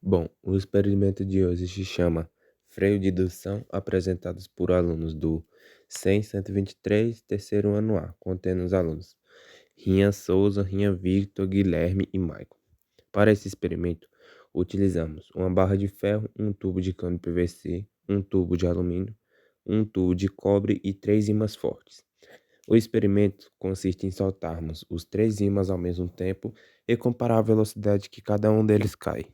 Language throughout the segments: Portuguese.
Bom, o experimento de hoje se chama Freio de Indução, apresentados por alunos do 100-123, terceiro ano A, contendo os alunos Rinha Souza, Rinha Victor, Guilherme e Maicon. Para esse experimento, utilizamos uma barra de ferro, um tubo de cano PVC, um tubo de alumínio, um tubo de cobre e 3 ímãs fortes. O experimento consiste em soltarmos os 3 ímãs ao mesmo tempo e comparar a velocidade que cada um deles cai.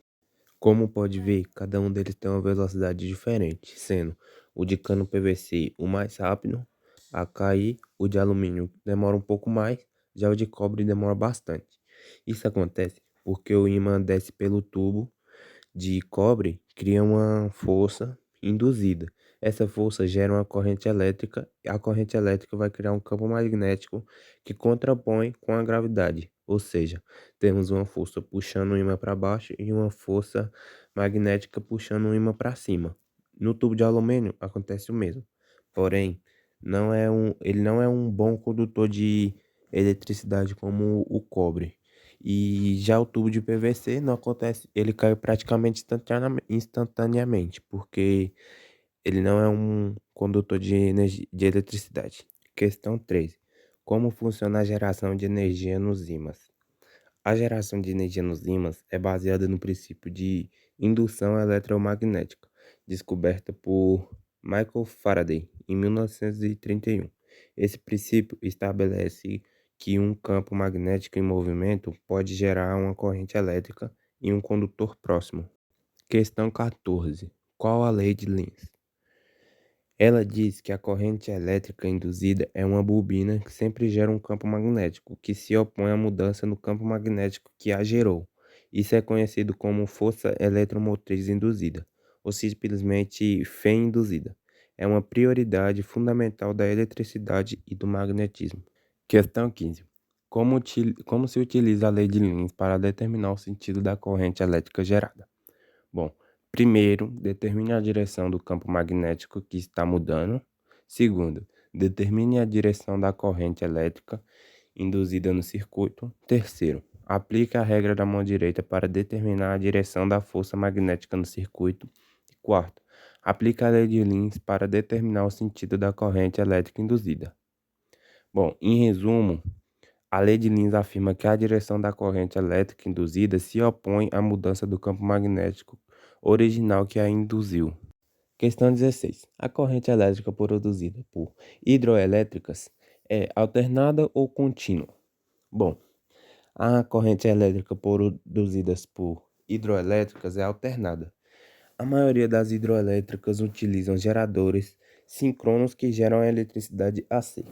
Como pode ver, cada um deles tem uma velocidade diferente, sendo o de cano PVC o mais rápido a cair, o de alumínio demora um pouco mais, já o de cobre demora bastante. Isso acontece porque o ímã desce pelo tubo de cobre, cria uma força induzida. Essa força gera uma corrente elétrica e a corrente elétrica vai criar um campo magnético que contrapõe com a gravidade. Ou seja, temos uma força puxando o ímã para baixo e uma força magnética puxando o ímã para cima. No tubo de alumínio acontece o mesmo. Porém, ele não é um bom condutor de eletricidade como o cobre. E já o tubo de PVC não acontece, ele cai praticamente instantaneamente, porque ele não é um condutor de energia, de eletricidade. Questão 3. Como funciona a geração de energia nos ímãs? A geração de energia nos ímãs é baseada no princípio de indução eletromagnética, descoberta por Michael Faraday em 1931. Esse princípio estabelece que um campo magnético em movimento pode gerar uma corrente elétrica em um condutor próximo. Questão 14. Qual a lei de Lens? Ela diz que a corrente elétrica induzida é uma bobina que sempre gera um campo magnético que se opõe à mudança no campo magnético que a gerou. Isso é conhecido como força eletromotriz induzida, ou simplesmente fé induzida. É uma prioridade fundamental da eletricidade e do magnetismo. Questão 15. Como se utiliza a lei de Lens para determinar o sentido da corrente elétrica gerada? Bom, primeiro, determine a direção do campo magnético que está mudando. Segundo, determine a direção da corrente elétrica induzida no circuito. Terceiro, aplique a regra da mão direita para determinar a direção da força magnética no circuito. Quarto, aplique a lei de Lens para determinar o sentido da corrente elétrica induzida. Bom, em resumo, a lei de Lens afirma que a direção da corrente elétrica induzida se opõe à mudança do campo magnético original que a induziu. Questão 16. A corrente elétrica produzida por hidroelétricas é alternada ou contínua? Bom, a corrente elétrica produzida por hidroelétricas é alternada. A maioria das hidroelétricas utilizam geradores síncronos que geram a eletricidade AC.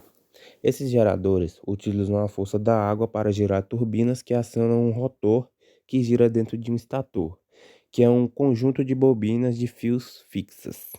Esses geradores utilizam a força da água para gerar turbinas que acionam um rotor que gira dentro de um estator, que é um conjunto de bobinas de fios fixas.